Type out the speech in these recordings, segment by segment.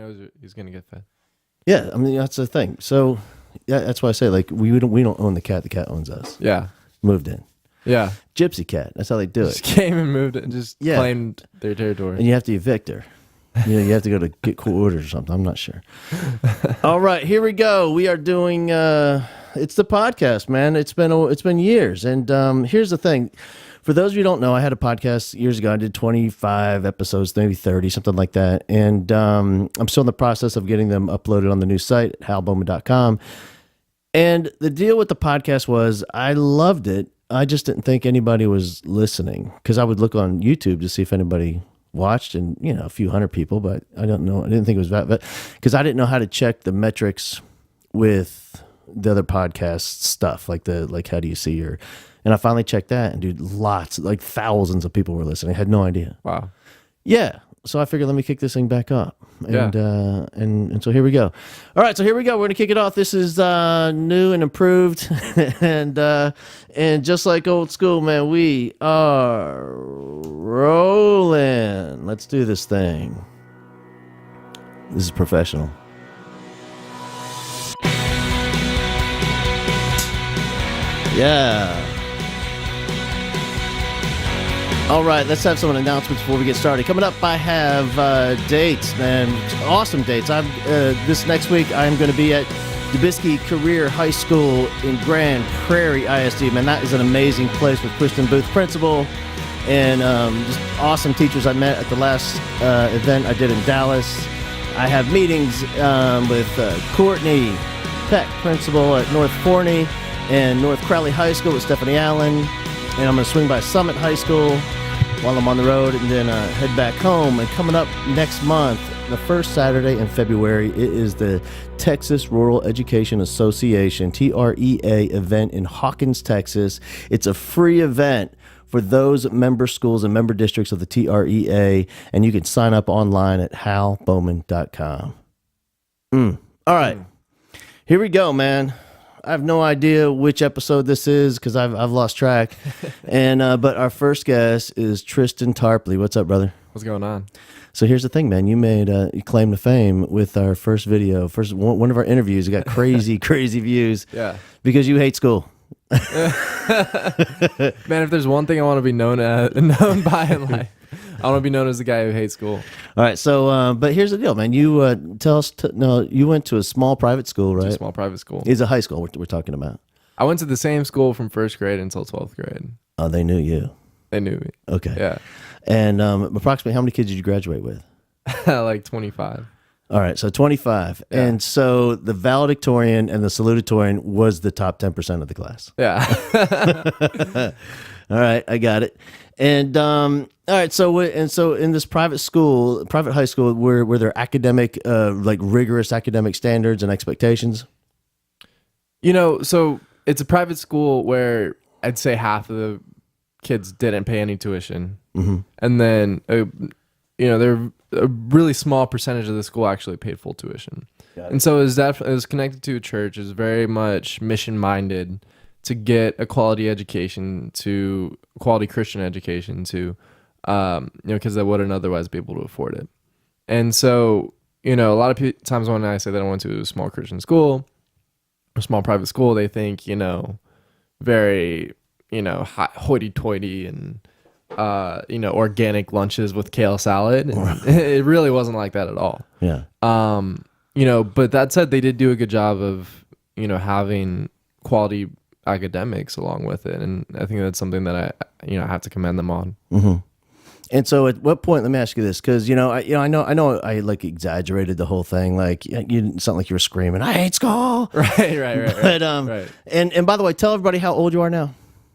knows he's gonna get fed. Yeah, I mean that's the thing. So yeah, that's why I say like we don't own the cat. The cat owns us. Yeah. Moved in. Yeah. Gypsy cat. That's how they do Just it. came and moved it and just claimed their territory. And you have to evict her. You have to go to get court orders or something. I'm not sure. All right, here we go. We are doing. It's the podcast, man. It's been years, and here's the thing. For those of you who don't know, I had a podcast years ago. I did 25 episodes, maybe 30, something like that. And I'm still in the process of getting them uploaded on the new site at halbowman.com. And the deal with the podcast was I loved it. I just didn't think anybody was listening because I would look on YouTube to see if anybody watched, and a few hundred people, but I don't know. I didn't think it was that, but because I didn't know how to check the metrics with the other podcast stuff, like how do you see your, and I finally checked that, and dude, like thousands of people were listening. I had no idea. Wow. Yeah. So I figured let me kick this thing back up. And and so here we go. All right, so here we go. We're gonna kick it off. This is new and improved, and just like old school, man, we are rolling. Let's do this thing. This is professional. Yeah. All right, let's have some announcements before we get started. Coming up, I have dates, man. Awesome dates. This next week, I'm going to be at Dubisky Career High School in Grand Prairie ISD. Man, that is an amazing place with Tristan Booth, principal, and just awesome teachers I met at the last event I did in Dallas. I have meetings with Courtney Peck, principal at North Forney, and North Crowley High School with Stephanie Allen. And I'm going to swing by Summit High School while I'm on the road, and then head back home. And coming up next month, the first Saturday in February, it is the Texas Rural Education Association, TREA, event in Hawkins, Texas. It's a free event for those member schools and member districts of the TREA, and you can sign up online at halbowman.com. All right. Here we go, man. I have no idea which episode this is because I've lost track. And but our first guest is Tristan Tarpley. What's up, brother? What's going on? So here's the thing, man. You made you claim to fame with our first video, one of our interviews. You got crazy views. Yeah. Because you hate school. Man, if there's one thing I want to be known by in life, I want to be known as the guy who hates school. All right, so but here's the deal, man. You tell us. You went to a small private school, right? A small private school. It's a high school we're talking about. I went to the same school from first grade until 12th grade. Oh, they knew you. They knew me. Okay. Yeah. And approximately how many kids did you graduate with? Like 25. All right, so 25. Yeah. And so the valedictorian and the salutatorian was the top 10% of the class. Yeah. All right, I got it. And all right, so in this private high school, were there academic, like rigorous academic standards and expectations? So it's a private school where I'd say half of the kids didn't pay any tuition, and then there a really small percentage of the school actually paid full tuition. And so it was connected to a church. It was very much mission minded to get a quality education, to quality Christian education, to because they wouldn't otherwise be able to afford it. And so a lot of times when I say that I went to a small Christian school, a small private school, they think very hoity-toity and organic lunches with kale salad. And it really wasn't like that at all. Yeah. But that said, they did do a good job of having quality academics along with it, and I think that's something that I have to commend them on. Mm-hmm. And so, at what point? Let me ask you this, because I know I like exaggerated the whole thing. Like you didn't sound like you were screaming, "I hate school!" Right. But right. And by the way, tell everybody how old you are now.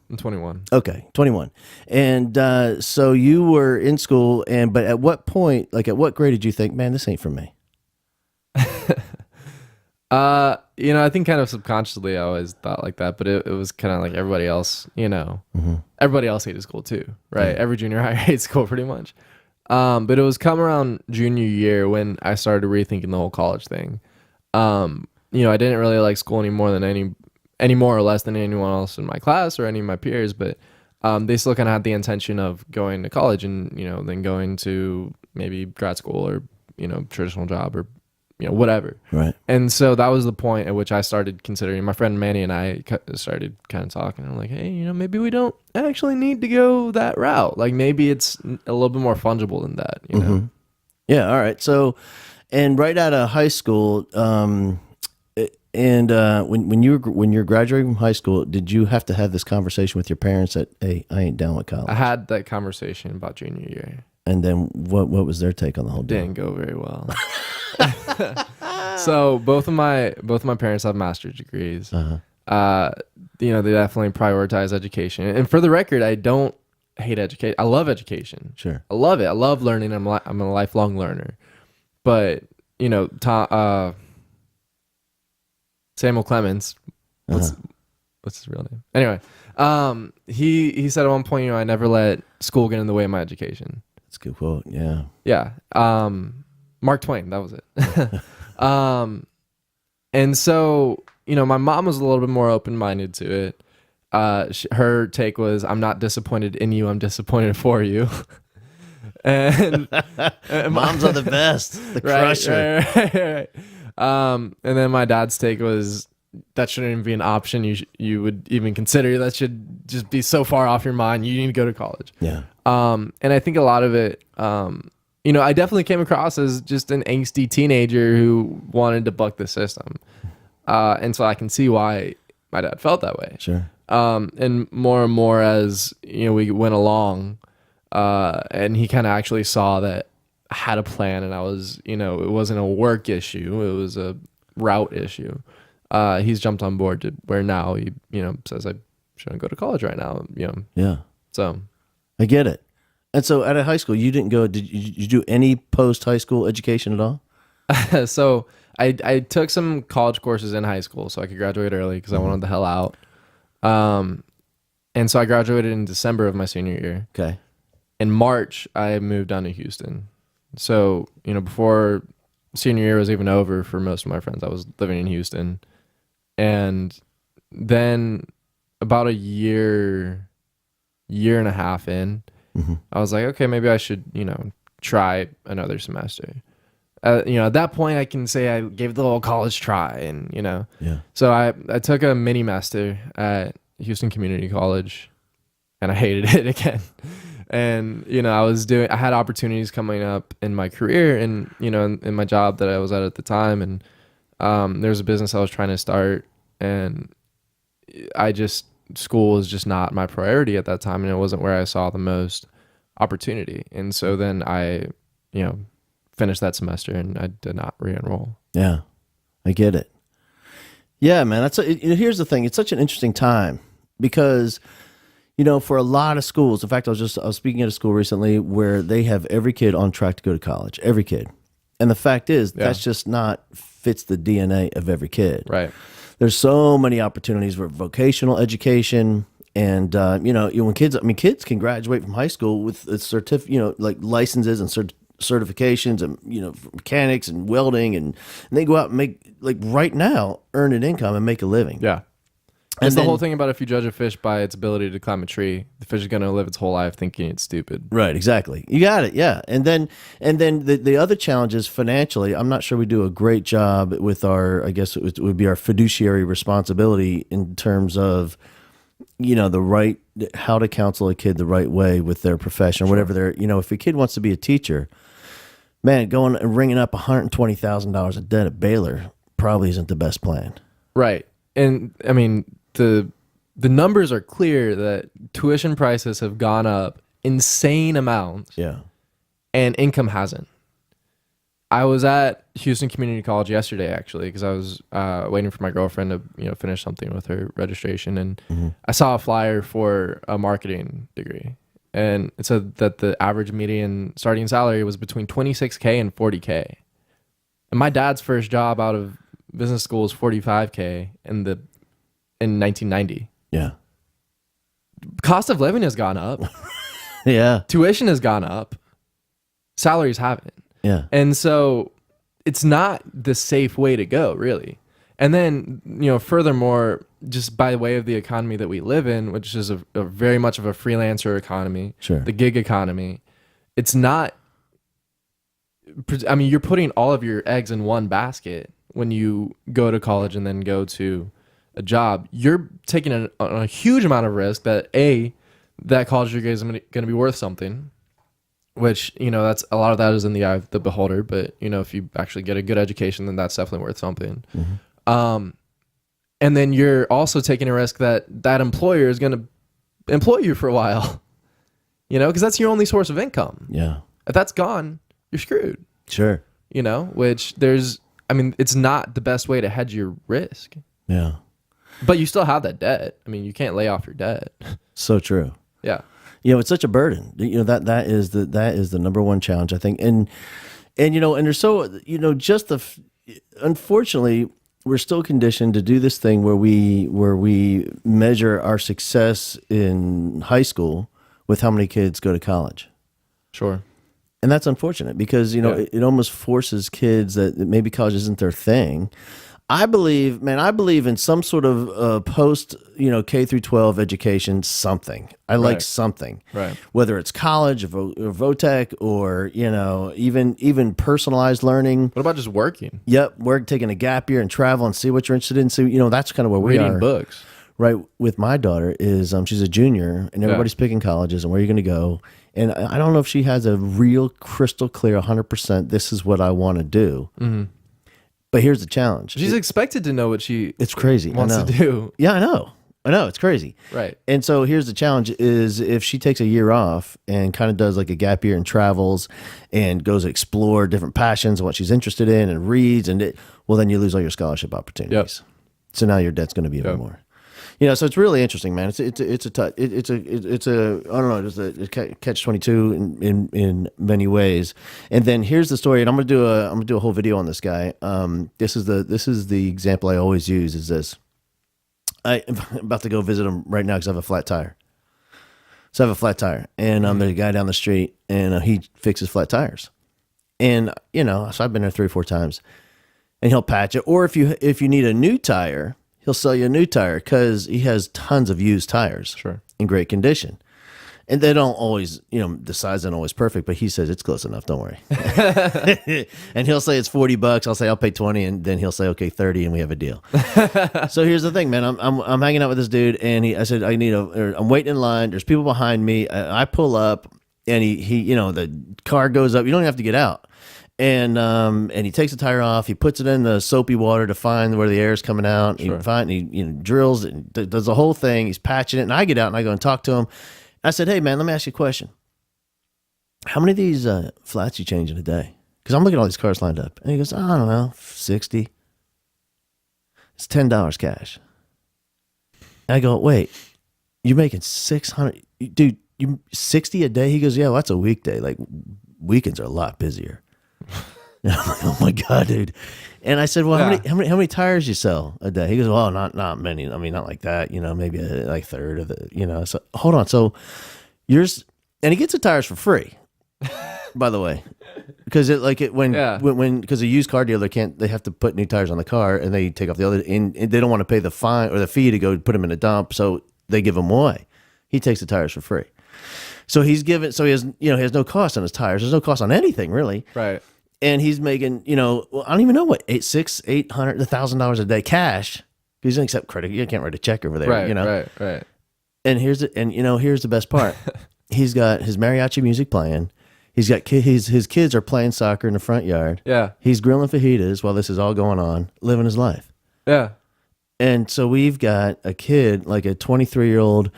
I'm 21. Okay, 21. And so you were in school, but at what point, like at what grade did you think, man, this ain't for me? I think kind of subconsciously I always thought like that, but it was kind of like everybody else, everybody else hated school too, right? Mm-hmm. Every junior high hates school pretty much. But it was come around junior year when I started rethinking the whole college thing. I didn't really like school any more or less than anyone else in my class or any of my peers, but they still kind of had the intention of going to college and, then going to maybe grad school or traditional job or, whatever. Right. And so that was the point at which I started considering. My friend Manny and I started kind of talking. I'm like, hey, maybe we don't actually need to go that route. Like maybe it's a little bit more fungible than that. Yeah. All right. So, and right out of high school, when you're graduating from high school, did you have to have this conversation with your parents that, hey, I ain't down with college? I had that conversation about junior year. And then what was their take on the whole deal? Didn't go very well. So both of my parents have master's degrees. They definitely prioritize education. And for the record, I don't hate education. I love education. Sure. I love it. I love learning. I'm a lifelong learner. But, Samuel Clemens, what's his real name? Anyway, he said at one point, I never let school get in the way of my education. That's a good quote. Yeah. Yeah. Mark Twain, that was it. And so, my mom was a little bit more open-minded to it. Her take was, I'm not disappointed in you, I'm disappointed for you. and moms are the best, the crusher. Right. And then my dad's take was, that shouldn't even be an option. You would even consider. That should just be so far off your mind. You need to go to college. Yeah. And I think a lot of it, I definitely came across as just an angsty teenager who wanted to buck the system. And so I can see why my dad felt that way. Sure. And more as, we went along, and he kind of actually saw that I had a plan, and I was, it wasn't a work issue. It was a route issue. He's jumped on board to where now he, says I shouldn't go to college right now. Yeah. So I get it. And so out of high school, you didn't go, did you do any post-high school education at all? So I took some college courses in high school so I could graduate early because I wanted the hell out. And so I graduated in December of my senior year. Okay. In March, I moved down to Houston. So, before senior year was even over for most of my friends, I was living in Houston. And then about a year and a half in, I was like, okay, maybe I should, try another semester. At that point, I can say I gave the whole college try, and Yeah. So I took a mini master at Houston Community College, and I hated it again. And I had opportunities coming up in my career, and in my job that I was at the time, and there was a business I was trying to start, and school was just not my priority at that time, and it wasn't where I saw the most opportunity. And so then I, finished that semester, and I did not re-enroll. Yeah, I get it. Yeah, man. Here's the thing. It's such an interesting time because, for a lot of schools, in fact, I was speaking at a school recently where they have every kid on track to go to college, every kid. And the fact is, that's just not fits the DNA of every kid. Right. There's so many opportunities for vocational education, and when kids can graduate from high school with a like licenses and certifications, and mechanics and welding, and they go out and make, like, right now, earn an income and make a living. Yeah. And it's the whole thing about, if you judge a fish by its ability to climb a tree, the fish is going to live its whole life thinking it's stupid. Right, exactly. You got it, yeah. And then the other challenge is financially. I'm not sure we do a great job with our, I guess it would be our fiduciary responsibility in terms of, how to counsel a kid the right way with their profession, or whatever they're, if a kid wants to be a teacher, man, going and ringing up $120,000 a debt at Baylor probably isn't the best plan. Right. And I mean, the numbers are clear that tuition prices have gone up insane amounts. Yeah. And income hasn't. I was at Houston Community College yesterday, actually, because I was waiting for my girlfriend to finish something with her registration, and I saw a flyer for a marketing degree, and it said that the average median starting salary was between $26K and $40K. And my dad's first job out of business school was $45K in 1990. Yeah. Cost of living has gone up. Yeah. Tuition has gone up. Salaries haven't. Yeah. And so it's not the safe way to go, really. And then, furthermore, just by way of the economy that we live in, which is a very much of a freelancer economy, Sure. the gig economy, it's not I mean, you're putting all of your eggs in one basket when you go to college and then go to a job. You're taking a huge amount of risk that that college degree is going to be worth something, which, that's a lot of that is in the eye of the beholder. But, if you actually get a good education, then that's definitely worth something. Mm-hmm. And then you're also taking a risk that employer is going to employ you for a while, because that's your only source of income. Yeah. If that's gone, you're screwed. Sure. Which it's not the best way to hedge your risk. Yeah. But you still have that debt. I mean, you can't lay off your debt. So true. Yeah. It's such a burden. That is the number one challenge, I think. And there's so, unfortunately, we're still conditioned to do this thing where we measure our success in high school with how many kids go to college. Sure. And that's unfortunate because, it almost forces kids that maybe college isn't their thing. I believe in some sort of post, K through 12 education, something. I like something. Right. Whether it's college or VOTEC or, even personalized learning. What about just working? Yep. Taking a gap year and travel and see what you're interested in. So, that's kind of where we are. Reading books. Right. With my daughter is, she's a junior and everybody's picking colleges and where you're going to go. And I don't know if she has a real crystal clear 100%, this is what I want to do. Mm-hmm. But here's the challenge. She's expected to know what it's crazy. Wants to do. Yeah, I know. It's crazy. Right. And so here's the challenge is if she takes a year off and kind of does like a gap year and travels and goes to explore different passions and what she's interested in and reads well, then you lose all your scholarship opportunities. Yep. So now your debt's going to be even more. So it's really interesting, man. It's a I don't know, just a catch-22 in many ways. And then here's the story, and I'm gonna do a whole video on this guy. This is the example I always use. Is this? I'm about to go visit him right now because I have a flat tire. So I have a flat tire, and there's a guy down the street, and he fixes flat tires. And so I've been there 3 or 4 times, and he'll patch it. Or if you need a new tire, he'll sell you a new tire because he has tons of used tires in great condition. And they don't always, the size isn't always perfect, but he says it's close enough. Don't worry. And he'll say it's $40. I'll say I'll pay 20, and then he'll say okay 30, and we have a deal. So here's the thing, man. I'm hanging out with this dude, and I said I'm waiting in line. There's people behind me. I pull up, and he the car goes up. You don't have to get out. And he takes the tire off. He puts it in the soapy water to find where the air is coming out. He drills and does the whole thing. He's patching it, and I get out and I go and talk to him. I said, "Hey, man, let me ask you a question. How many of these flats you change in a day? Because I'm looking at all these cars lined up." And he goes, "I don't know, 60. It's $10 cash." And I go, "Wait, you're making 600, dude? You 60 a day?" He goes, "Yeah, well, that's a weekday. Like weekends are a lot busier." And I'm like, "Oh my God, dude." And I said, "Well, how many tires you sell a day?" He goes, "Well, not many. I mean, not like that, maybe like third of the, So hold on. So yours," and he gets the tires for free, by the way, because because a used car dealer they have to put new tires on the car and they take off the other, and they don't want to pay the fine or the fee to go put them in a dump, so they give them away. He takes the tires for free. So he has no cost on his tires. There's no cost on anything really. Right. And he's making, I don't even know what, $800, $1,000 a day cash. He doesn't accept credit. You can't write a check over there, Right. And here's the best part. He's got his mariachi music playing. He's got his kids are playing soccer in the front yard. Yeah. He's grilling fajitas while this is all going on, living his life. Yeah. And so we've got a kid, like a 23-year-old,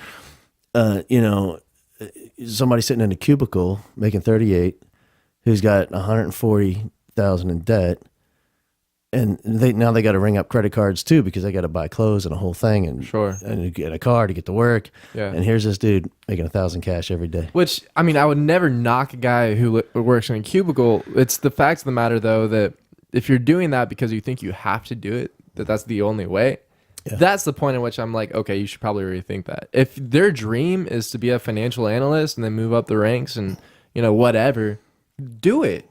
somebody sitting in a cubicle making 38, who's got 140,000 in debt, and now they got to ring up credit cards too because they got to buy clothes and a whole thing and get a car to get to work. Yeah. And here's this dude making 1,000 cash every day. Which, I mean, I would never knock a guy who works in a cubicle. It's the fact of the matter, though, that if you're doing that because you think you have to do it, that's the only way. Yeah. That's the point at which I'm like, okay, you should probably rethink that. If their dream is to be a financial analyst and then move up the ranks and, whatever, do it.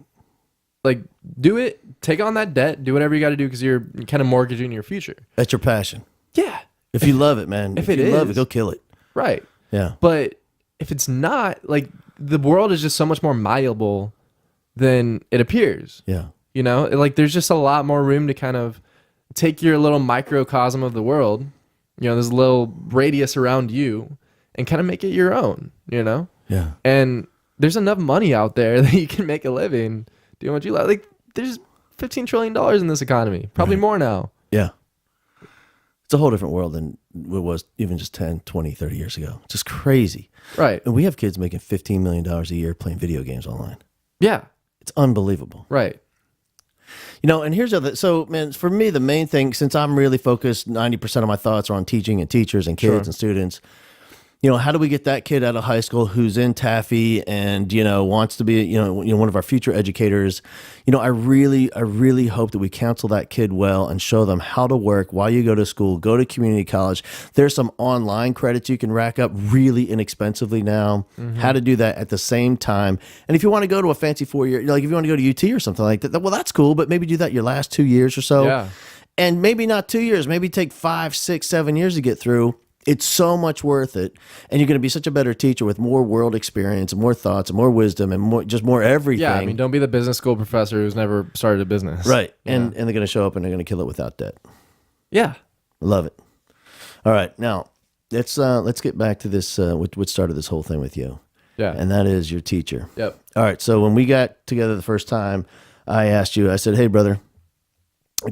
Like, do it. Take on that debt. Do whatever you got to do because you're kind of mortgaging your future. That's your passion. Yeah. If you love it, man. If you love it, go kill it. Right. Yeah. But if it's not, like, the world is just so much more malleable then it appears. Yeah. You know, like there's just a lot more room to kind of take your little microcosm of the world, you know, this little radius around you, and kind of make it your own, you know? Yeah. And there's enough money out there that you can make a living doing what you like. Like there's $15 trillion in this economy, probably more now. Yeah. It's a whole different world than it was even just 10, 20, 30 years ago. Just crazy. Right. And we have kids making $15 million a year playing video games online. Yeah. It's unbelievable. Right. You know, and here's the other. So, man, for me, the main thing, since I'm really focused, 90% of my thoughts are on teaching and teachers and kids and students. You know, how do we get that kid out of high school who's in Taffy and, you know, wants to be, you know, one of our future educators? You know, I really hope that we counsel that kid well and show them how to work while you go to school, go to community college. There's some online credits you can rack up really inexpensively now, how to do that at the same time. And if you want to go to a fancy 4-year, like if you want to go to UT or something like that, well, that's cool, but maybe do that your last 2 years or so. Yeah. And maybe not 2 years, maybe take 5, 6, 7 years to get through. It's so much worth it, and you're going to be such a better teacher with more world experience and more thoughts and more wisdom and more everything. Yeah, I mean, don't be the business school professor who's never started a business. Right, and they're going to show up and they're going to kill it without debt. Yeah, love it. All right, now let's get back to this. What started this whole thing with you? Yeah, and that is your teacher. Yep. All right, so when we got together the first time, I asked you. I said, "Hey, brother."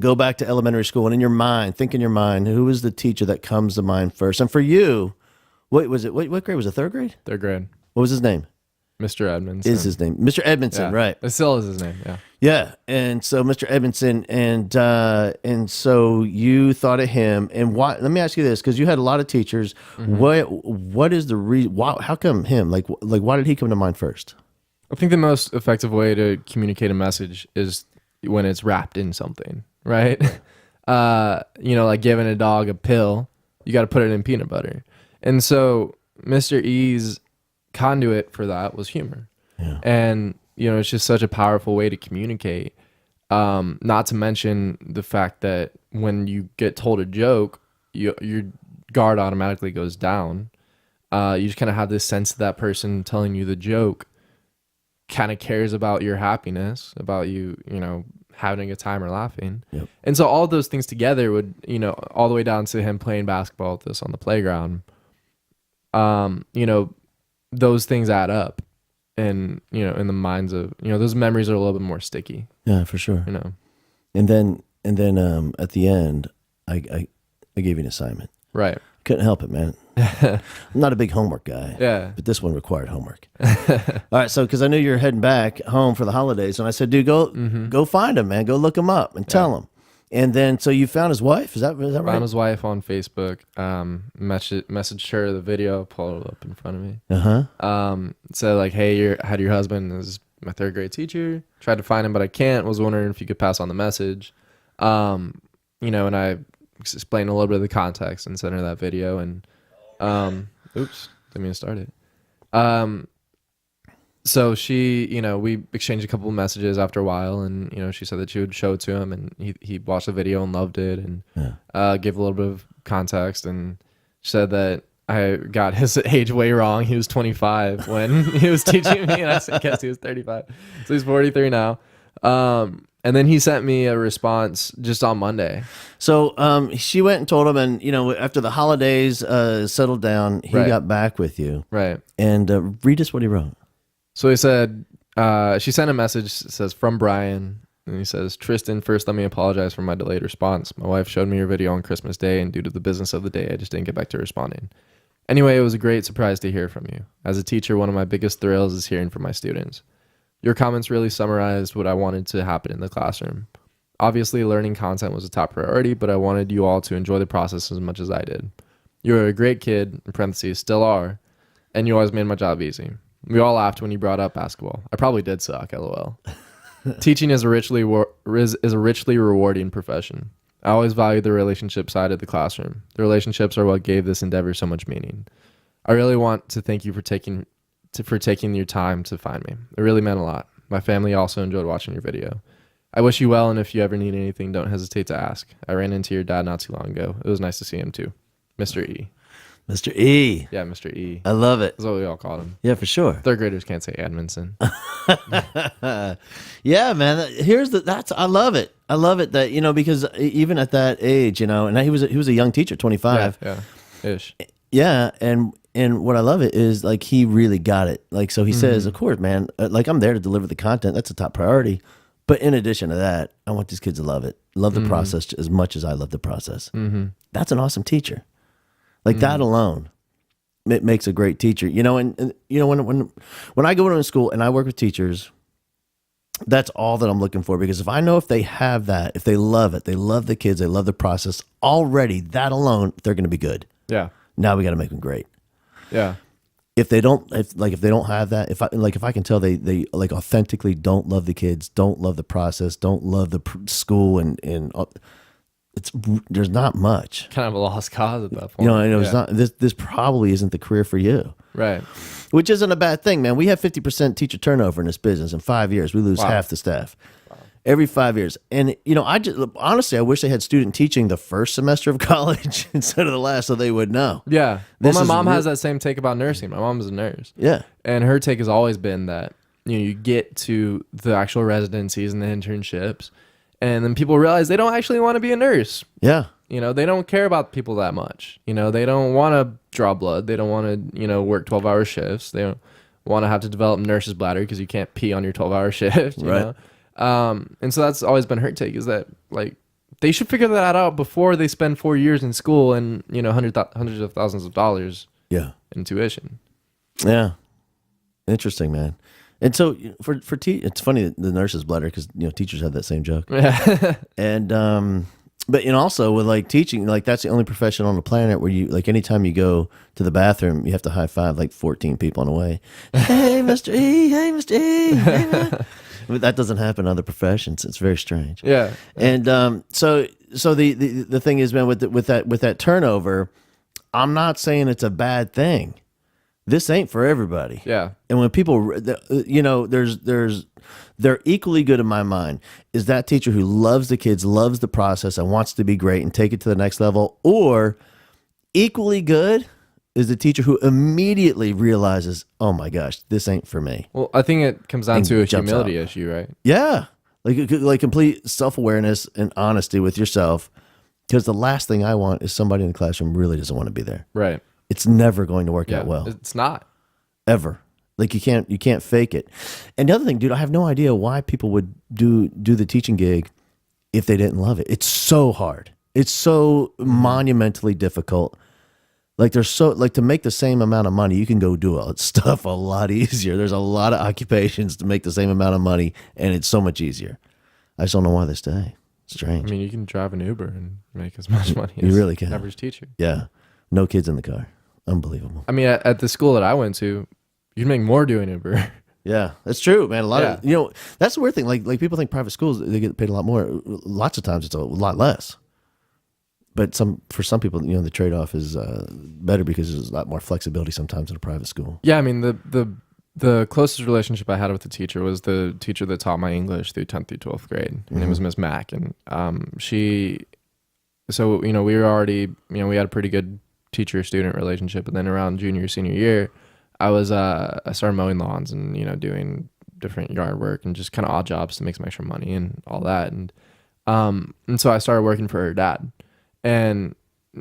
Go back to elementary school, and in your mind, think in your mind, who is the teacher that comes to mind first? And for you, what was it? What grade was it? Third grade? Third grade. What was his name? Mr. Edmondson. Is his name Mr. Edmondson? Yeah. Right. It still is his name. Yeah. Yeah. And so Mr. Edmondson, and so you thought of him. And why? Let me ask you this, because you had a lot of teachers. What is the reason? How come him? Like why did he come to mind first? I think the most effective way to communicate a message is when it's wrapped in something. Right? You know, like giving a dog a pill, you got to put it in peanut butter. And so Mr. E's conduit for that was humor. Yeah. And, you know, it's just such a powerful way to communicate. Not to mention the fact that when you get told a joke, your guard automatically goes down. You just kind of have this sense that that person telling you the joke kind of cares about your happiness, about you, you know, having a good time or laughing. Yep. And so all those things together would, you know, all the way down to him playing basketball with us on the playground, you know, those things add up, and, you know, in the minds of, you know, those memories are a little bit more sticky. Yeah, for sure. You know, and then at the end, I gave you an assignment. Right. Couldn't help it, man. I'm not a big homework guy. Yeah. But this one required homework. All right, so because I knew you're heading back home for the holidays, and I said, dude, go find him, man. Go look him up and tell him. And then, so you found his wife? Is that right? Found his wife on Facebook. Messaged her the video, pulled it up in front of me. Said like, hey, how do your husband is my third grade teacher. Tried to find him, but I can't. Was wondering if you could pass on the message. You know, and I explained a little bit of the context and sent her that video, and oops, didn't mean to start it. So she, you know, we exchanged a couple of messages after a while, and, you know, she said that she would show it to him, and he watched the video and loved it, and gave a little bit of context, and said that I got his age way wrong. He was 25 when he was teaching me, and I guess he was 35. So he's 43 now. And then he sent me a response just on Monday. So she went and told him, and, you know, after the holidays settled down, he got back with you. Right. And read us what he wrote. So he said, she sent a message that says, from Brian. And he says, Tristan, first let me apologize for my delayed response. My wife showed me your video on Christmas Day, and due to the business of the day, I just didn't get back to responding. Anyway, it was a great surprise to hear from you. As a teacher, one of my biggest thrills is hearing from my students. Your comments really summarized what I wanted to happen in the classroom. Obviously, learning content was a top priority, but I wanted you all to enjoy the process as much as I did. You were a great kid, in parentheses, still are, and you always made my job easy. We all laughed when you brought up basketball. I probably did suck, lol. Teaching is a richly rewarding profession. I always valued the relationship side of the classroom. The relationships are what gave this endeavor so much meaning. I really want to thank you for taking your time to find me. It really meant a lot. My family also enjoyed watching your video. I wish you well, and if you ever need anything, don't hesitate to ask. I ran into your dad not too long ago. It was nice to see him too. Mr. E. Mr. E. Yeah, Mr. E. I love it. That's what we all called him. Yeah, for sure. Third graders can't say Edmondson. Yeah, man. I love it. I love it that, because even at that age, and he was a young teacher, 25. Yeah, ish. Yeah, and what I love it is like he really got it. Like, so he says, of course, man, like I'm there to deliver the content. That's a top priority. But in addition to that, I want these kids to love it. Love the process as much as I love the process. That's an awesome teacher. Like that alone, it makes a great teacher. And when I go into school and I work with teachers, that's all that I'm looking for. Because if I know if they have that, if they love it, they love the kids, they love the process, already that alone, they're going to be good. Yeah. Now we got to make them great. Yeah. If they don't have that, if I can tell they like authentically don't love the kids, don't love the process, don't love the school, and there's not much. Kind of a lost cause at that point. I know it's not. This probably isn't the career for you. Right. Which isn't a bad thing, man. We have 50% teacher turnover in this business. In 5 years, we lose half the staff. Every 5 years. And, honestly, I wish they had student teaching the first semester of college instead of the last so they would know. Yeah. Well, my mom has that same take about nursing. My mom's a nurse. Yeah. And her take has always been that, you get to the actual residencies and the internships, and then people realize they don't actually want to be a nurse. Yeah. They don't care about people that much. They don't want to draw blood. They don't want to, work 12-hour shifts. They don't want to have to develop nurse's bladder because you can't pee on your 12-hour shift. You know? And so that's always been her take, is that like they should figure that out before they spend 4 years in school and hundreds of thousands of dollars in tuition. Yeah, interesting, man. And so it's funny the nurse's bladder, because teachers have that same joke. Yeah. And but also with like teaching, like that's the only profession on the planet where you like anytime you go to the bathroom, you have to high five like 14 people on the way. Hey, Mr. E. Hey, Mr. E. Hey, man. But that doesn't happen in other professions. It's very strange. Yeah. And so the thing is, man, with that turnover, I'm not saying it's a bad thing. This ain't for everybody. Yeah. And when people, they're equally good in my mind is that teacher who loves the kids, loves the process, and wants to be great and take it to the next level, or equally good is the teacher who immediately realizes, oh my gosh, this ain't for me. Well, I think it comes down to a humility out. issue, right? Yeah. Like complete self-awareness and honesty with yourself. Because the last thing I want is somebody in the classroom really doesn't want to be there. Right. It's never going to work out well. It's not. Ever. Like you can't fake it. And the other thing, dude, I have no idea why people would do the teaching gig if they didn't love it. It's so hard. It's so monumentally difficult. Like to make the same amount of money, you can go do stuff a lot easier. There's a lot of occupations to make the same amount of money, and it's so much easier. I just don't know why they stay. Strange. I mean, you can drive an Uber and make as much money as you really can. An average teacher. Yeah. No kids in the car. Unbelievable. I mean, at the school that I went to, you'd make more doing Uber. Yeah, that's true, man. A lot of that's the weird thing. Like people think private schools they get paid a lot more. Lots of times it's a lot less. But for some people, the trade off is better because there's a lot more flexibility sometimes in a private school. Yeah, I mean the closest relationship I had with the teacher was the teacher that taught my English through 10th through 12th grade. Her name was Miss Mack, and we were already we had a pretty good teacher-student relationship. And then around junior senior year, I started mowing lawns and doing different yard work and just kind of odd jobs to make some extra money and all that. And so I started working for her dad. And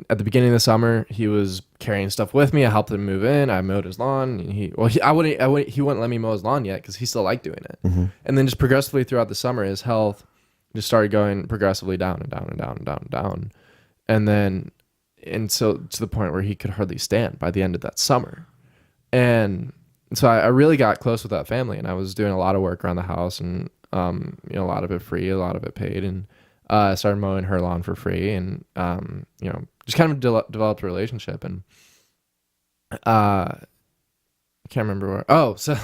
at the beginning of the summer, he was carrying stuff with me. I helped him move in. I mowed his lawn. And he wouldn't let me mow his lawn yet because he still liked doing it. Mm-hmm. And then just progressively throughout the summer, his health just started going progressively down and down and down and down and down. And so to the point where he could hardly stand by the end of that summer. And so I really got close with that family, and I was doing a lot of work around the house, and a lot of it free, a lot of it paid, and I started mowing her lawn for free, and just kind of developed a relationship. And I can't remember where. Oh, so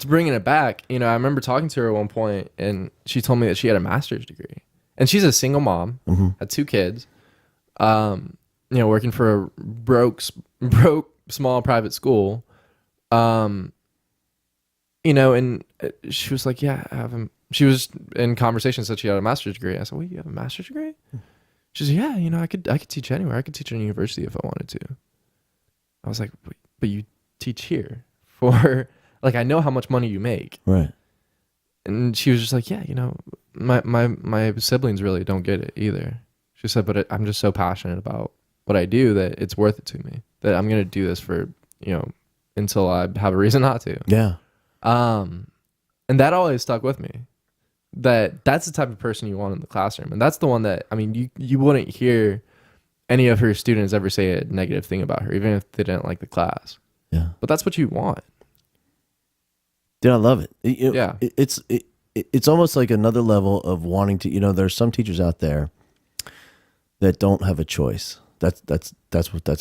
bringing it back, I remember talking to her at one point, and she told me that she had a master's degree, and she's a single mom, had 2 kids, working for a broke small private school, and she was like, yeah, I have she was in conversation, said she had a master's degree. I said, you have a master's degree? She said, yeah, I could teach anywhere. I could teach at a university if I wanted to. I was like, but you teach here for like, I know how much money you make. Right. And she was just like, yeah, my siblings really don't get it either. She said, but I'm just so passionate about what I do that it's worth it to me, that I'm going to do this for, until I have a reason not to. Yeah. And that always stuck with me, that's the type of person you want in the classroom. And that's the one that, I mean, you wouldn't hear any of her students ever say a negative thing about her, even if they didn't like the class. Yeah. But that's what you want. Dude, I love it. Yeah. It's almost like another level of wanting to, there's some teachers out there that don't have a choice. That's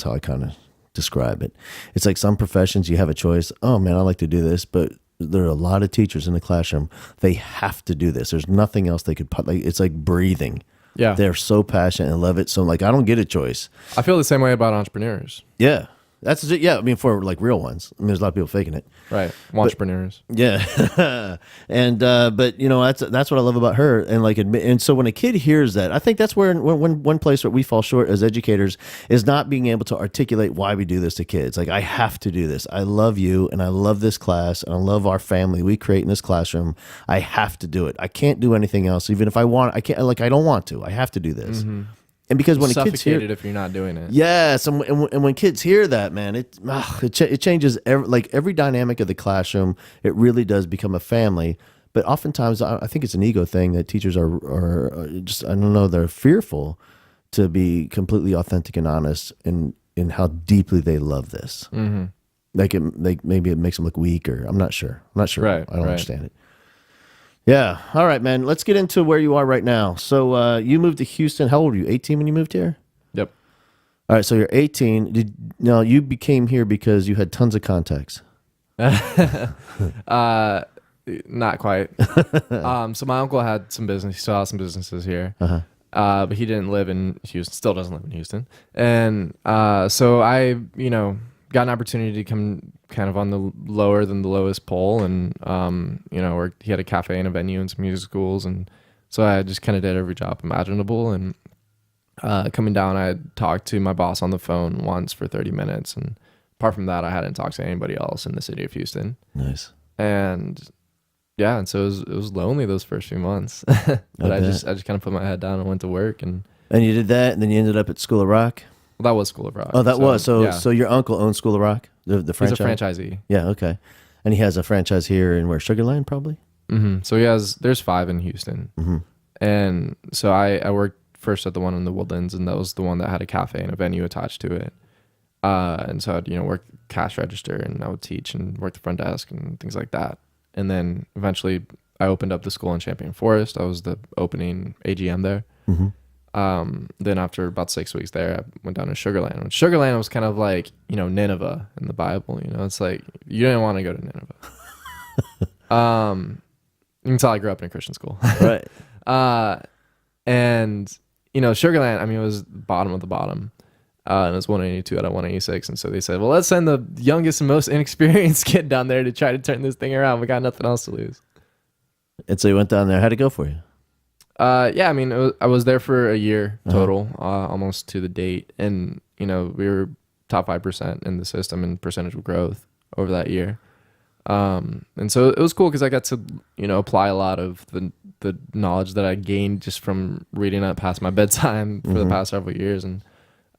how I kind of describe it. It's like some professions you have a choice. Oh man, I like to do this, but there are a lot of teachers in the classroom. They have to do this. There's nothing else they could put. Like, it's like breathing. Yeah. They're so passionate and love it. So like, I don't get a choice. I feel the same way about entrepreneurs. Yeah. That's it. Yeah. I mean, for like real ones, I mean, there's a lot of people faking it. Right. Entrepreneurs. Yeah. And, but that's what I love about her. And like, and so when a kid hears that, I think that's where one place where we fall short as educators is not being able to articulate why we do this to kids. Like, I have to do this. I love you and I love this class and I love our family we create in this classroom. I have to do it. I can't do anything else. Even if I want, I can't, like, I don't want to, I have to do this. Mm-hmm. And because when the kids hear, if you're not doing it, yes, and when kids hear that, man, it changes every dynamic of the classroom. It really does become a family. But oftentimes, I think it's an ego thing that teachers are just, I don't know, they're fearful to be completely authentic and honest in how deeply they love this. Mm-hmm. Maybe it makes them look weak, or I'm not sure. Right, I don't understand it. Yeah. All right, man. Let's get into where you are right now. So you moved to Houston. How old were you? 18 when you moved here? Yep. All right. So you're 18. Now you became here because you had tons of contacts. Not quite. So my uncle had some business. He still has some businesses here. Uh-huh. But he didn't live in Houston. Still doesn't live in Houston. And so I, got an opportunity to come kind of on the lower than the lowest pole, and where he had a cafe and a venue and some music schools, and so I just kind of did every job imaginable. And coming down, I had talked to my boss on the phone once for 30 minutes, and apart from that, I hadn't talked to anybody else in the city of Houston. Nice. And yeah, and so it was lonely those first few months, but I just kind of put my head down and went to work, and you did that, and then you ended up at School of Rock. Well, that was School of Rock. Oh, that was so your uncle owns School of Rock, the franchise. He's a franchisee. Yeah, okay, and he has a franchise here in where, Sugarland, probably. Mm-hmm. So there's 5 in Houston, mm-hmm. And so I worked first at the one in the Woodlands, and that was the one that had a cafe and a venue attached to it. And so I'd work cash register, and I would teach and work the front desk and things like that. And then eventually I opened up the school in Champion Forest. I was the opening AGM there. Mm-hmm. Then after about 6 weeks there, I went down to Sugarland. And Sugarland was kind of like, Nineveh in the Bible. It's like, you didn't want to go to Nineveh. You can tell I grew up in a Christian school. Right. And, Sugarland, I mean, it was bottom of the bottom. And it was 182 out of 186. And so they said, well, let's send the youngest and most inexperienced kid down there to try to turn this thing around. We got nothing else to lose. And so you went down there. How'd it go for you? Yeah, I mean, I was there for a year total, almost to the date. And, we were top 5% in the system in percentage of growth over that year. And so it was cool because I got to, apply a lot of the knowledge that I gained just from reading it past my bedtime for the past several years. And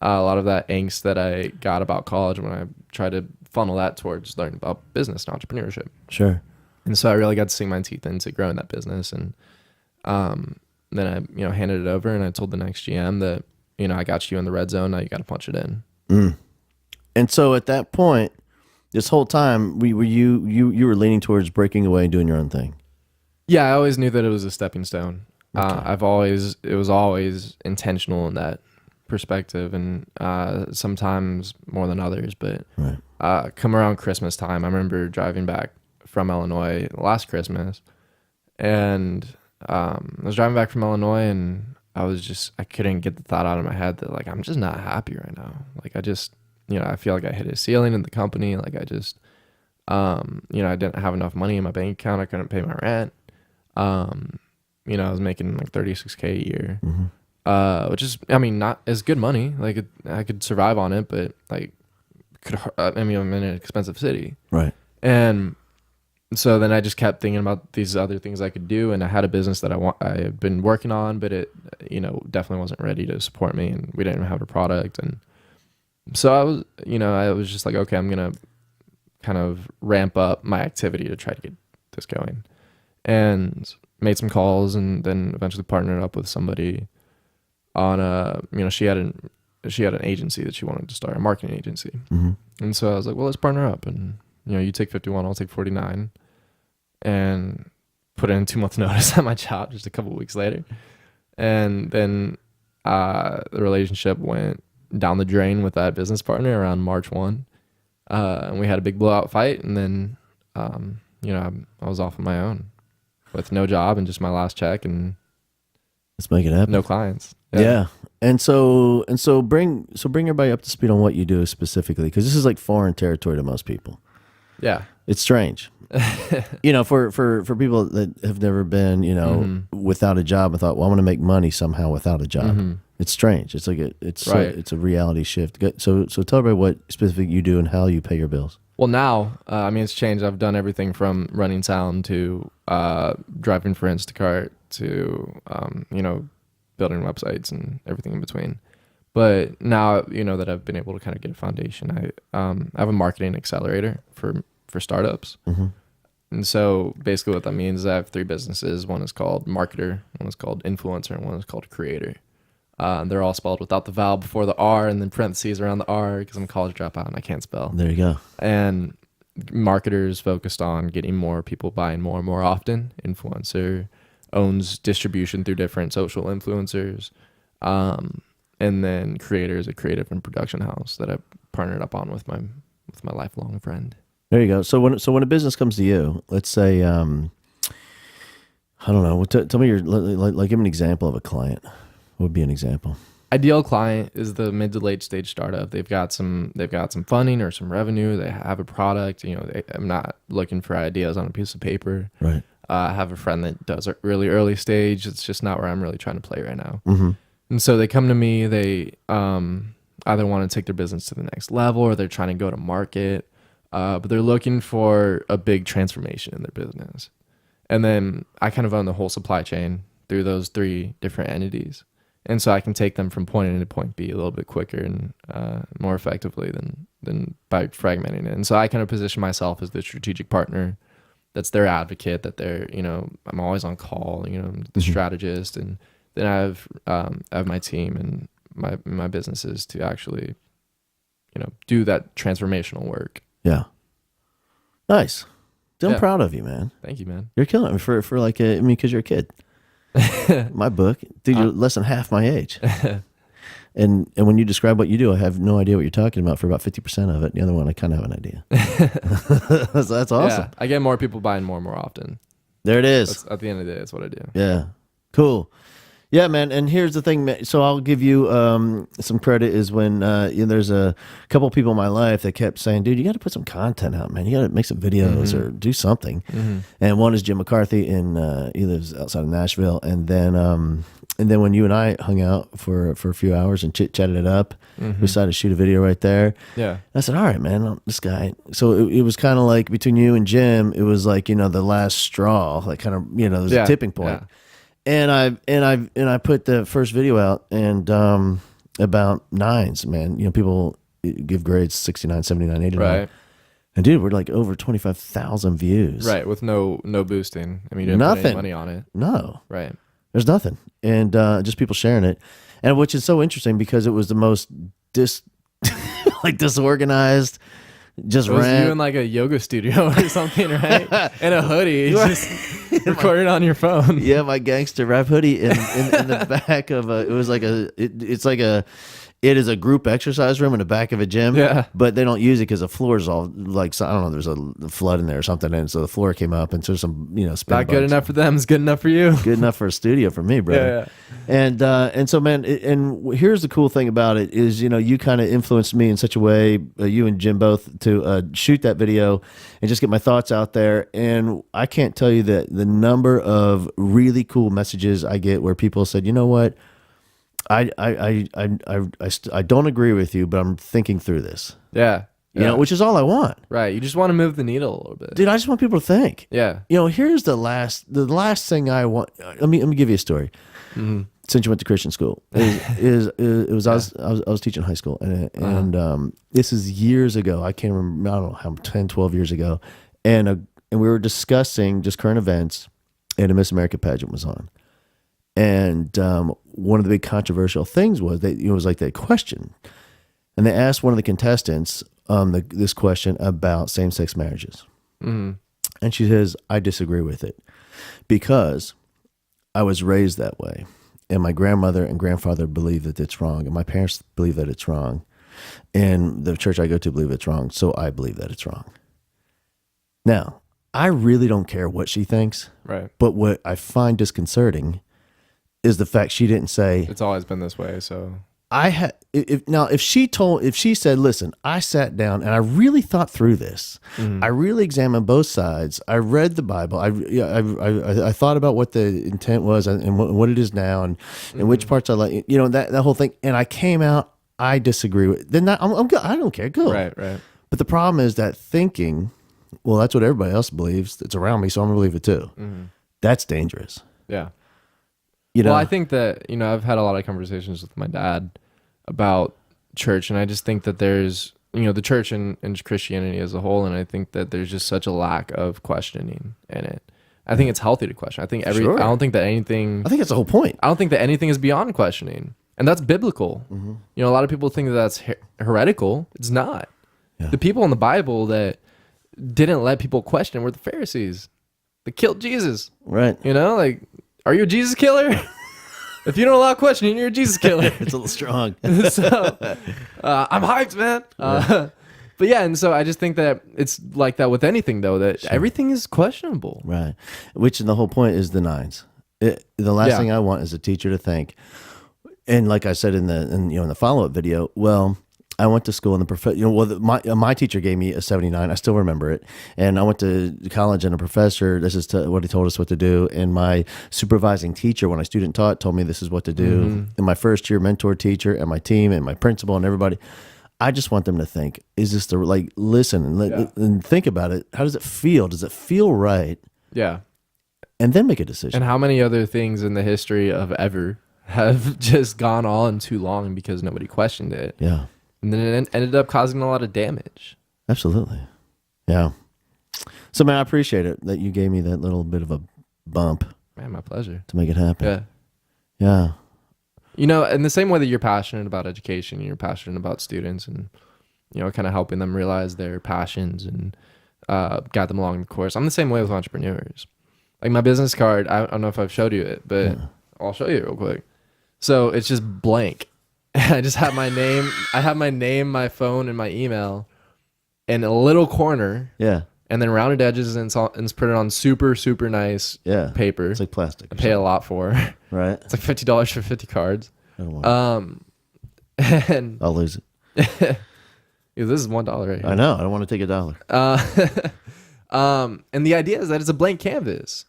a lot of that angst that I got about college when I tried to funnel that towards learning about business and entrepreneurship. Sure. And so I really got to sink my teeth into growing that business. And then I, handed it over, and I told the next GM that, I got you in the red zone. Now you got to punch it in. Mm. And so at that point, this whole time, you were leaning towards breaking away and doing your own thing. Yeah, I always knew that it was a stepping stone. Okay. It was always intentional in that perspective, and sometimes more than others. But right. Come around Christmas time, I remember driving back from Illinois last Christmas, and I was driving back from Illinois, and I couldn't get the thought out of my head that, like, I'm just not happy right now. Like, I just, I feel like I hit a ceiling in the company. Like, I just, I didn't have enough money in my bank account. I couldn't pay my rent. I was making like $36K a year, which is, I mean, not as good money. Like, I could survive on it, but like I mean, I'm in an expensive city. Right. And so then I just kept thinking about these other things I could do. And I had a business that I had been working on, but it, definitely wasn't ready to support me, and we didn't have a product. And so I was just like, okay, I'm going to kind of ramp up my activity to try to get this going, and made some calls, and then eventually partnered up with somebody on she had an agency that she wanted to start, a marketing agency. Mm-hmm. And so I was like, well, let's partner up, and you take 51, I'll take 49, and put in 2 months notice at my job just a couple of weeks later. And then the relationship went down the drain with that business partner around March 1. And we had a big blowout fight, and then I was off on my own with no job and just my last check, and let's make it happen. No clients. Yeah. And so bring everybody up to speed on what you do specifically, because this is like foreign territory to most people. Yeah. It's strange. For people that have never been, without a job and thought, well, I want to make money somehow without a job. Mm-hmm. It's strange. It's like it's a reality shift. So tell everybody what specifically you do and how you pay your bills. Well, now, it's changed. I've done everything from running sound to driving for Instacart to, building websites and everything in between. But now, that I've been able to kind of get a foundation, I have a marketing accelerator for startups. Mm-hmm. And so basically what that means is I have 3 businesses. One is called Marketer, one is called Influencer, and one is called Creator. They're all spelled without the vowel before the R, and then parentheses around the R, because I'm a college dropout and I can't spell. There you go. And Marketer's focused on getting more people buying more and more often. Influencer owns distribution through different social influencers. And then Creator is a creative and production house that I've partnered up on with my lifelong friend. There you go. So when a business comes to you, let's say, I don't know, tell me give me an example of a client. What would be an example? Ideal client is the mid to late stage startup. They've got some funding or some revenue. They have a product. I'm not looking for ideas on a piece of paper. Right. I have a friend that does it really early stage. It's just not where I'm really trying to play right now. Mm-hmm. And so they come to me. They either want to take their business to the next level, or they're trying to go to market. But they're looking for a big transformation in their business. And then I kind of own the whole supply chain through those 3 different entities. And so I can take them from point A to point B a little bit quicker and more effectively than by fragmenting it. And so I kind of position myself as the strategic partner that's their advocate, that they're, I'm always on call, the strategist. And then I have my team and my businesses to actually, do that transformational work. Yeah. Nice. I'm proud of you, man. Thank you, man. You're killing it for because you're a kid. My book, dude, you're less than half my age. And when you describe what you do, I have no idea what you're talking about for about 50% of it. The other one, I kind of have an idea. So that's awesome. Yeah, I get more people buying more and more often. There it is. At the end of the day, that's what I do. Yeah. Cool. Yeah, man. And here's the thing. So I'll give you some credit is when there's a couple people in my life that kept saying, dude, you got to put some content out, man. You got to make some videos or do something. Mm-hmm. And one is Jim McCarthy, and he lives outside of Nashville. And then when you and I hung out for a few hours and chatted it up, we decided to shoot a video right there. Yeah. I said, all right, man, this guy. So it was kind of like between you and Jim, it was like, the last straw, like kind of, there's a tipping point. Yeah. And I put the first video out, and about 9s, man. People give grades 69, 79, 89. Right. And dude, we're like over 25,000 views. Right, with no boosting. I mean, you didn't put any money on it. No. Right. There's nothing. And just people sharing it. And which is so interesting because it was the most disorganized. Just it was you in like a yoga studio or something, right? In a hoodie, just recorded on your phone. Yeah, my gangster rap hoodie in the back of a. It was like it is a group exercise room in the back of a gym. Yeah, but they don't use it because the floor is all like, I don't know. There's a flood in there or something, and so the floor came up, and so some spin not good enough for them is good enough for you. Good enough for a studio for me, brother. Yeah. And so, man, and here's the cool thing about it is you kind of influenced me in such a way, you and Jim both, to shoot that video and just get my thoughts out there. And I can't tell you that the number of really cool messages I get where people said, you know what. I don't agree with you, but I'm thinking through this. Yeah. you know, which is all I want. Right. You just want to move the needle a little bit. Dude, I just want people to think. Yeah. You know, here's the last thing I want. Let me give you a story. Mm-hmm. Since you went to Christian school, I was teaching high school, and this is years ago. I can't remember. I don't know how 10, 12 years ago, and we were discussing just current events, and a Miss America pageant was on, and one of the big controversial things was that it was like that question, and they asked one of the contestants this question about same-sex marriages, and she says, "I disagree with it because I was raised that way, and my grandmother and grandfather believe that it's wrong, and my parents believe that it's wrong, and the church I go to believe it's wrong, so I believe that it's wrong." Now, I really don't care what she thinks, right? But what I find disconcerting is the fact she didn't say it's always been this way. So if she said, "Listen, I sat down and I really thought through this. I really examined both sides. I read the Bible. I thought about what the intent was and what it is now, and which parts I like. You know, that whole thing. And I came out. I disagree with. Then I'm good. I don't care. Good. Right. But the problem is that thinking, well, that's what everybody else believes. It's around me, so I'm gonna believe it too. That's dangerous. Yeah. You know, well, I think that, you know, I've had a lot of conversations with my dad about church, and I just think that there's, you know, the church and Christianity as a whole, and I think that there's just such a lack of questioning in it. I think it's healthy to question. I think I don't think that anything. I think that's the whole point. I don't think that anything is beyond questioning, and that's biblical. You know, a lot of people think that that's heretical. It's not. Yeah. The people in the Bible that didn't let people question were the Pharisees. They killed Jesus. Right. You know, like, are you a Jesus killer? If you don't allow questioning, you're a Jesus killer. It's a little strong. So, I'm hyped, man. But yeah, and so I just think that it's like that with anything, though, that everything is questionable. Right. Which, and the whole point is the nines. The last thing I want is a teacher to think, and like I said in the follow-up video, well, I went to school and my teacher gave me a 79. I still remember it. And I went to college and a professor, this is what he told us what to do. And my supervising teacher, when I student taught, told me this is what to do. And my first year mentor teacher and my team and my principal and everybody, I just want them to think, is this listen and think about it. How does it feel? Does it feel right? Yeah. And then make a decision. And how many other things in the history of ever have just gone on too long because nobody questioned it? Yeah. And then it ended up causing a lot of damage. Absolutely. Yeah. So, man, I appreciate it that you gave me that little bit of a bump. Man, my pleasure. To make it happen. Yeah. Yeah. You know, in the same way that you're passionate about education, you're passionate about students and, you know, kind of helping them realize their passions and guide them along the course. I'm the same way with entrepreneurs. Like my business card, I don't know if I've showed you it, but I'll show you real quick. So it's just blank. I just have my name. I have my name, my phone, and my email in a little corner. Yeah. And then rounded edges and it's printed on super, super nice paper. It's like plastic. I pay a lot for. Right. It's like $50 for 50 cards. I don't want and I'll lose it. Yeah, this is $1 right here. I know. I don't want to take $1. And the idea is that it's a blank canvas.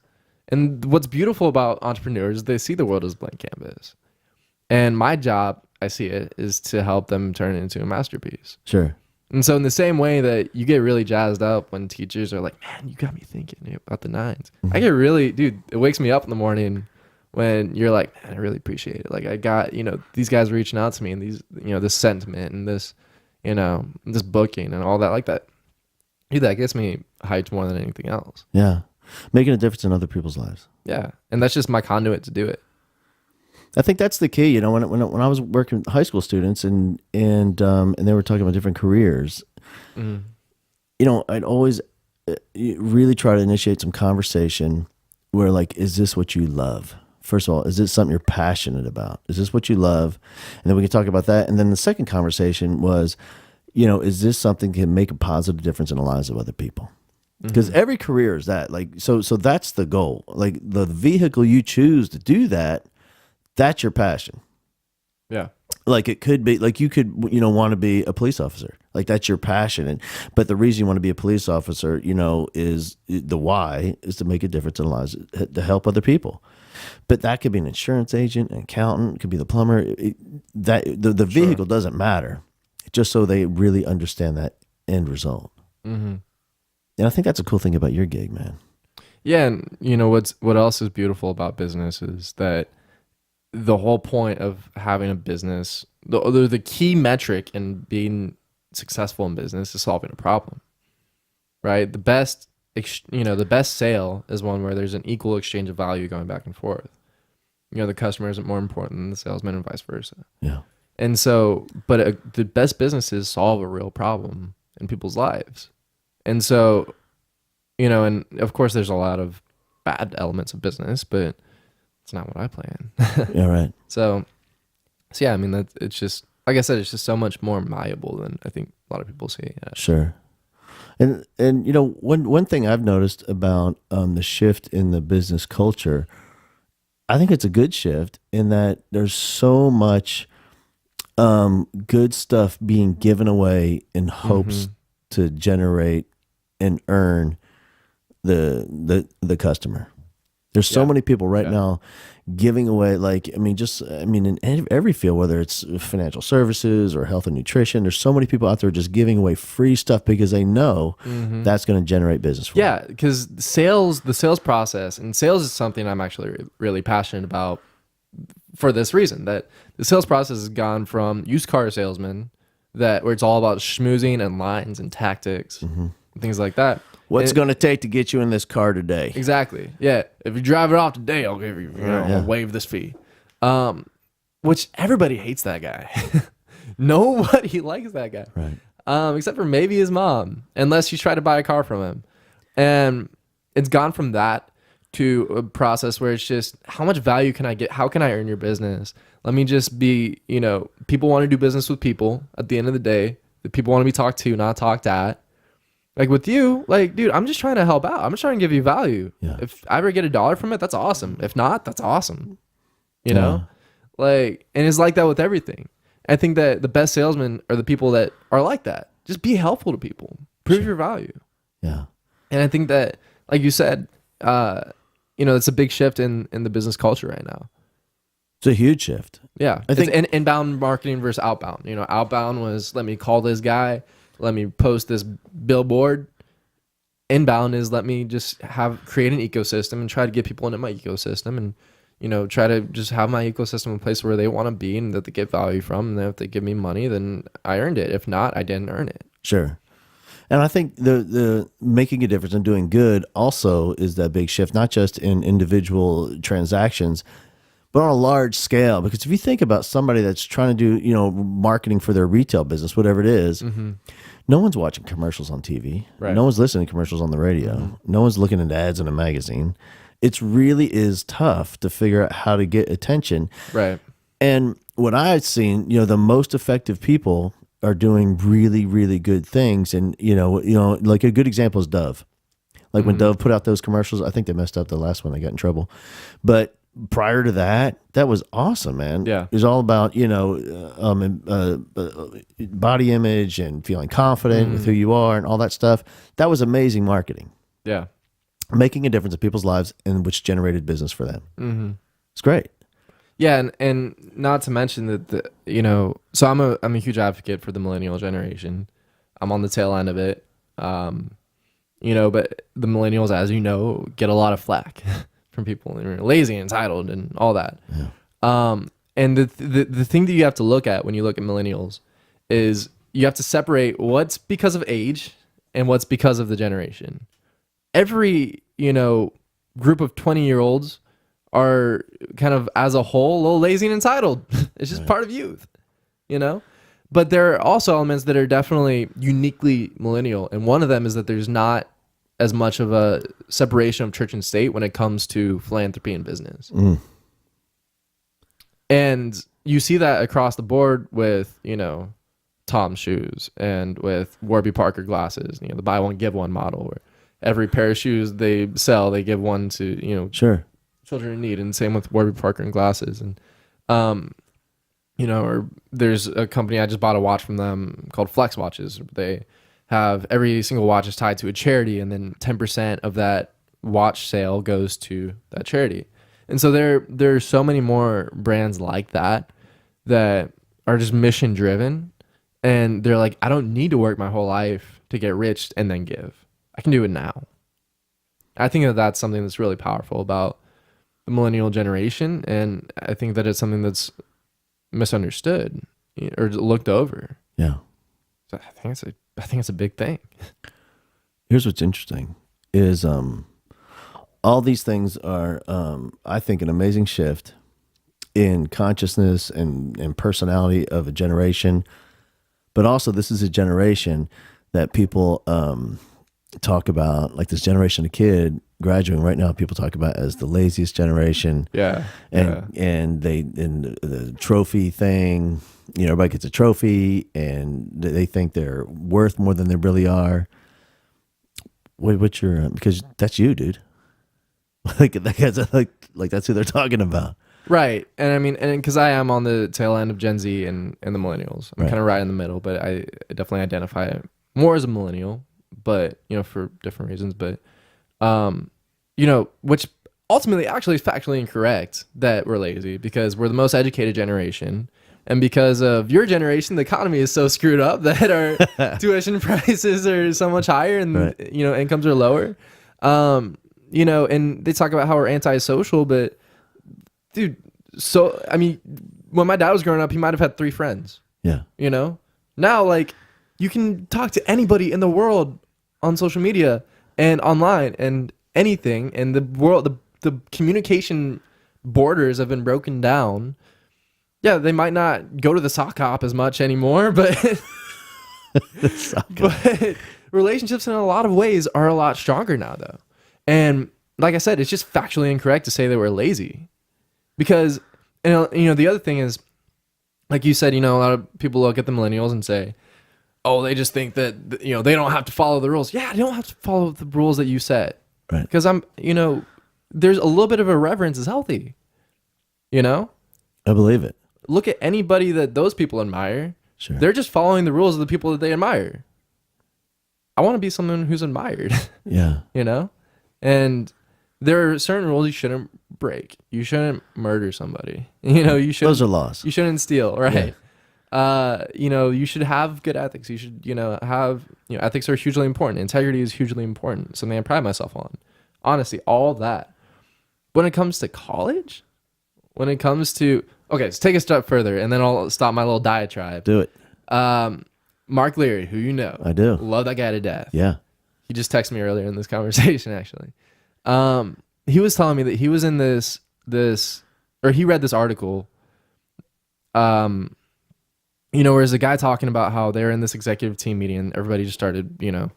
And what's beautiful about entrepreneurs is they see the world as a blank canvas. And my job, I see it, is to help them turn it into a masterpiece. Sure. And so in the same way that you get really jazzed up when teachers are like, man, you got me thinking about the nines. I get really, dude, it wakes me up in the morning when you're like, man, I really appreciate it. Like I got, you know, these guys reaching out to me and these, you know, this sentiment and this, you know, this booking and all that like that. Dude, that gets me hyped more than anything else. Yeah. Making a difference in other people's lives. Yeah. And that's just my conduit to do it. I think that's the key. You know, when I was working with high school students and they were talking about different careers, you know, I'd always really try to initiate some conversation where like, is this what you love? First of all, is this something you're passionate about? Is this what you love? And then we can talk about that. And then the second conversation was, you know, is this something that can make a positive difference in the lives of other people? Because every career is that. Like, so that's the goal. Like the vehicle you choose to do that, that's your passion. Yeah. Like it could be, like you could, you know, want to be a police officer. Like that's your passion. But the reason you want to be a police officer, you know, is the why is to make a difference in lives, to help other people. But that could be an insurance agent, an accountant, it could be the plumber. The vehicle doesn't matter. Just so they really understand that end result. Mm-hmm. And I think that's a cool thing about your gig, man. Yeah, and what else is beautiful about business is that the whole point of having a business, the key metric in being successful in business is solving a problem, right? The best sale is one where there's an equal exchange of value going back and forth. The customer isn't more important than the salesman and vice versa. Yeah. And so, but the best businesses solve a real problem in people's lives. And so, and of course there's a lot of bad elements of business, but it's not what I plan. Yeah, right. So yeah, I mean, it's just, like I said, it's just so much more malleable than I think a lot of people see. Yeah. Sure. And one thing I've noticed about the shift in the business culture, I think it's a good shift in that there's so much good stuff being given away in hopes to generate and earn the customer. There's so many people right now giving away, in every field, whether it's financial services or health and nutrition, there's so many people out there just giving away free stuff because they know that's going to generate business for them. Yeah, because the sales process, and sales is something I'm actually really passionate about for this reason, that the sales process has gone from used car salesman, where it's all about schmoozing and lines and tactics and things like that. What's going to take to get you in this car today? Exactly. Yeah. If you drive it off today, I'll give you, I'll waive this fee. Which everybody hates that guy. Nobody likes that guy. Right. Except for maybe his mom, unless you try to buy a car from him. And it's gone from that to a process where it's just, how much value can I get? How can I earn your business? Let me just be, people want to do business with people at the end of the day. The people want to be talked to, not talked at. Like with you, dude, I'm just trying to help out. I'm just trying to give you value. Yeah. If I ever get $1 from it, that's awesome. If not, that's awesome. And it's like that with everything. I think that the best salesmen are the people that are like that. Just be helpful to people. Prove your value. Yeah. And I think that, like you said, it's a big shift in the business culture right now. It's a huge shift. Yeah. I think inbound marketing versus outbound. Outbound was, let me call this guy. Let me post this billboard. Inbound is, let me just create an ecosystem and try to get people into my ecosystem and, try to just have my ecosystem in a place where they want to be and that they get value from. And then if they give me money, then I earned it. If not, I didn't earn it. Sure. And I think the making a difference and doing good also is that big shift, not just in individual transactions, but on a large scale. Because if you think about somebody that's trying to do, marketing for their retail business, whatever it is, no one's watching commercials on TV. Right. No one's listening to commercials on the radio. No one's looking at ads in a magazine. It really is tough to figure out how to get attention. Right. And what I've seen, the most effective people are doing really, really good things. And, like a good example is Dove. Like when Dove put out those commercials, I think they messed up the last one. They got in trouble. But prior to that was awesome, man. Yeah. It was all about, body image and feeling confident with who you are and all that stuff. That was amazing marketing. Yeah. Making a difference in people's lives, and which generated business for them. It's great. Yeah. And not to mention that, so I'm a huge advocate for the millennial generation. I'm on the tail end of it. But the millennials, as you know, get a lot of flack from people. They're lazy, entitled, and all that. Yeah. And the thing that you have to look at when you look at millennials is you have to separate what's because of age and what's because of the generation. Every, group of 20-year-olds are kind of, as a whole, a little lazy and entitled. It's just part of youth, But there are also elements that are definitely uniquely millennial. And one of them is that there's not as much of a separation of church and state when it comes to philanthropy and business. And you see that across the board with, Tom's shoes and with Warby Parker glasses, the buy one, give one model, where every pair of shoes they sell, they give one to, Sure, children in need. And same with Warby Parker and glasses. And, or there's a company, I just bought a watch from them called Flex Watches. They have every single watch is tied to a charity, and then 10% of that watch sale goes to that charity. And so there are so many more brands like that are just mission driven. And they're like, I don't need to work my whole life to get rich and then give. I can do it now. I think that that's something that's really powerful about the millennial generation. And I think that it's something that's misunderstood or looked over. Yeah. So I think it's a big thing. Here's what's interesting is all these things are, I think, an amazing shift in consciousness and personality of a generation. But also, this is a generation that people talk about, like this generation of kid graduating right now. People talk about as the laziest generation. Yeah, and the trophy thing. You know, everybody gets a trophy, and they think they're worth more than they really are. What's your? Because that's you, dude. Like that's who they're talking about. Right. And I mean, and because I am on the tail end of Gen Z and the millennials, I'm kind of right in the middle, but I definitely identify more as a millennial, but, you know, for different reasons. But, you know, which ultimately actually is factually incorrect that we're lazy, because we're the most educated generation. And because of your generation, the economy is so screwed up that our tuition prices are so much higher and, you know, incomes are lower. You know, and they talk about how we're antisocial, but dude, so, I mean, when my dad was growing up, he might have had 3 friends. Yeah. You know? Now, like, you can talk to anybody in the world on social media and online and anything, and the world, the communication borders have been broken down. Yeah, they might not go to the sock hop as much anymore, but but relationships in a lot of ways are a lot stronger now, though. And like I said, it's just factually incorrect to say that we're lazy. Because, you know, the other thing is, like you said, you know, a lot of people look at the millennials and say, oh, they just think that, you know, they don't have to follow the rules. Yeah, they don't have to follow the rules that you set. Right. Because you know, there's a little bit of irreverence is healthy. You know? I believe it. Look at anybody that those people admire. Sure. They're just following the rules of the people that they admire. I want to be someone who's admired. Yeah. You know? And there are certain rules you shouldn't break. You shouldn't murder somebody. You know, you should. Those are laws. You shouldn't steal, right? Yeah. You know, you should have good ethics. You should, you know, ethics are hugely important. Integrity is hugely important. Something I pride myself on. Honestly, all that. When it comes to college, when it comes to, okay, let's take a step further, and then I'll stop my little diatribe. Do it. Mark Leary, who you know. I do. Love that guy to death. Yeah. He just texted me earlier in this conversation, actually. He was telling me that he was in this, or he read this article, you know, where there's a guy talking about how they're in this executive team meeting and everybody just started, you know,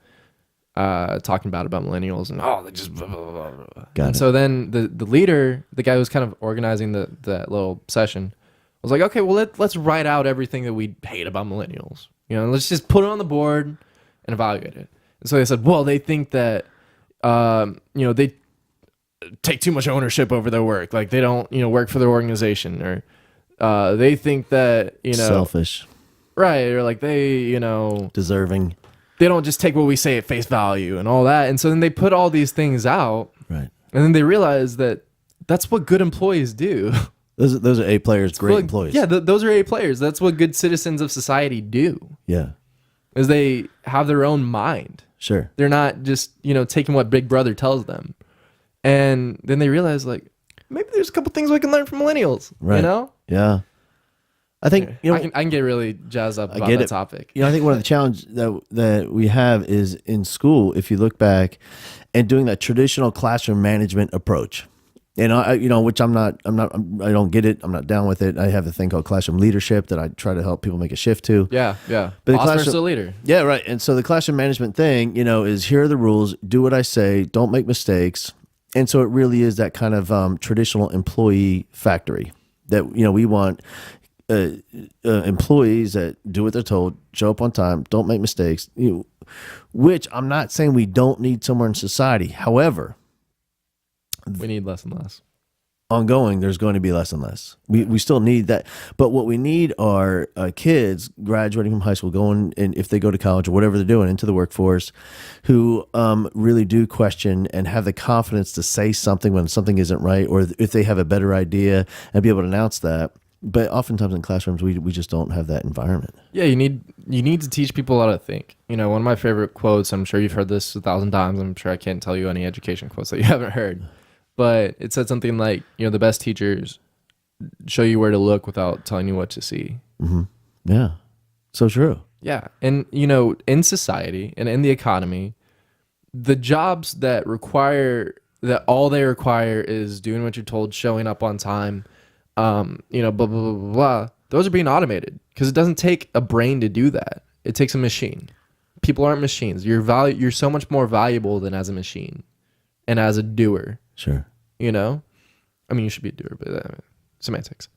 talking about millennials and, they just blah, blah, blah, blah. Got it. So then the leader, the guy who was kind of organizing that little session, was like, okay, well, let's write out everything that we hate about millennials. You know, let's just put it on the board and evaluate it. And so they said, well, they think that, you know, they take too much ownership over their work. Like they don't, you know, work for their organization, or they think that, you know, selfish. Right. Or like they, you know, deserving. They don't just take what we say at face value and all that. And so then they put all these things out. Right. And then they realize that that's what good employees do. Those are A players, great employees. Yeah, those are A players. That's what good citizens of society do. Yeah. Is they have their own mind. Sure. They're not just, you know, taking what Big Brother tells them. And then they realize, like, maybe there's a couple things we can learn from millennials. Right. You know? Yeah. I think, you know, I can get really jazzed up about that topic. You know, I think one of the challenges that we have is in school, if you look back and doing that traditional classroom management approach. And I, you know, which I don't get it. I'm not down with it. I have a thing called classroom leadership that I try to help people make a shift to. Yeah, yeah. But the boss versus the leader. Yeah, right. And so the classroom management thing, you know, is here are the rules. Do what I say. Don't make mistakes. And so it really is that kind of traditional employee factory that, you know, we want employees that do what they're told, show up on time, don't make mistakes. You know, which I'm not saying we don't need somewhere in society. However, we need less and less. Ongoing, there's going to be less and less. We still need that. But what we need are kids graduating from high school, going, and if they go to college or whatever they're doing, into the workforce, who really do question and have the confidence to say something when something isn't right, or if they have a better idea and be able to announce that. But oftentimes in classrooms, we just don't have that environment. Yeah, you need to teach people how to think. One of my favorite quotes, I'm sure you've heard this 1,000 times. I'm sure I can't tell you any education quotes that you haven't heard. But it said something like, the best teachers show you where to look without telling you what to see. Mm-hmm. Yeah, so true. Yeah, and in society and in the economy, the jobs that all they require is doing what you're told, showing up on time, blah blah blah blah blah. Those are being automated because it doesn't take a brain to do that. It takes a machine. People aren't machines. You're so much more valuable than as a machine and as a doer. Sure. You should be a doer, but semantics.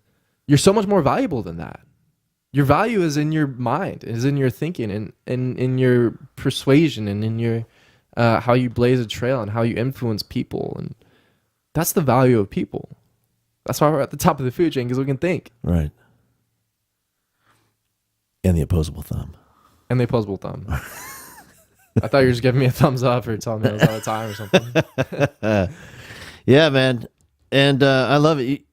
You're so much more valuable than that. Your value is in your mind, is in your thinking, and in your persuasion, and in your how you blaze a trail and how you influence people, and that's the value of people. That's why we're at the top of the food chain, because we can think. Right. And the opposable thumb. And the opposable thumb. I thought you were just giving me a thumbs up or telling me I was out of time or something. Yeah, man. And I love it.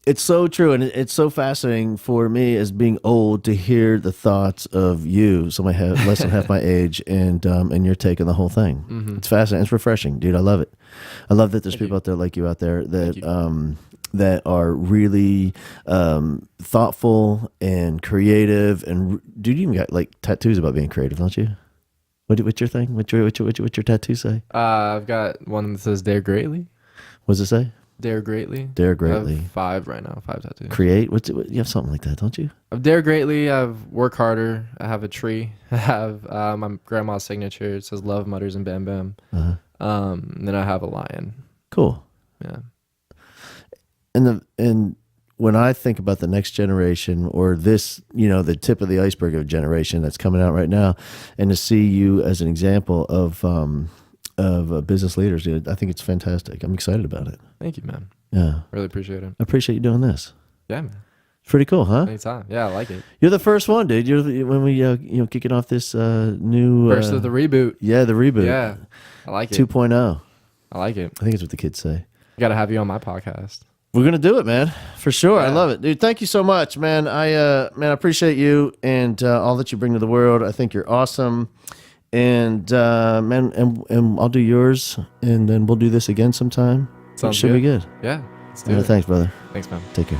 It's so true, and it's so fascinating for me as being old to hear the thoughts of you, somebody less than half my age, and your take on the whole thing. Mm-hmm. It's fascinating. It's refreshing, dude. I love it. I love that there's people out there like you out there that are really thoughtful and creative. And dude, you even got like tattoos about being creative, don't you? What's your thing? What's your tattoo say? I've got one that says "Dare Greatly." What's it say? Dare greatly. Dare greatly. I have 5 right now. 5 tattoos. Create. You have something like that, don't you? I have dare greatly. I have work harder. I have a tree. I have my grandma's signature. It says "Love Mutters and Bam Bam." Uh-huh. And then I have a lion. Cool. Yeah. And when I think about the next generation, or this, the tip of the iceberg of a generation that's coming out right now, and to see you as an example of business leaders, dude, I think it's fantastic. I'm excited about it. Thank you, man. Yeah. Really appreciate it. I appreciate you doing this. Yeah, man. It's pretty cool, huh? Anytime. Yeah, I like it. You're the first one, dude. When we kicking off this new first of the reboot. Yeah, the reboot. Yeah, I like it. 2.0. I like it. I think it's what the kids say. I got to have you on my podcast. We're gonna do it, man, for sure. Yeah. I love it, dude. Thank you so much, man. I appreciate you and all that you bring to the world. I think you're awesome, and man, and I'll do yours, and then we'll do this again sometime. Sounds Should be good. Yeah, let's do it. Thanks, brother. Thanks, man. Take care.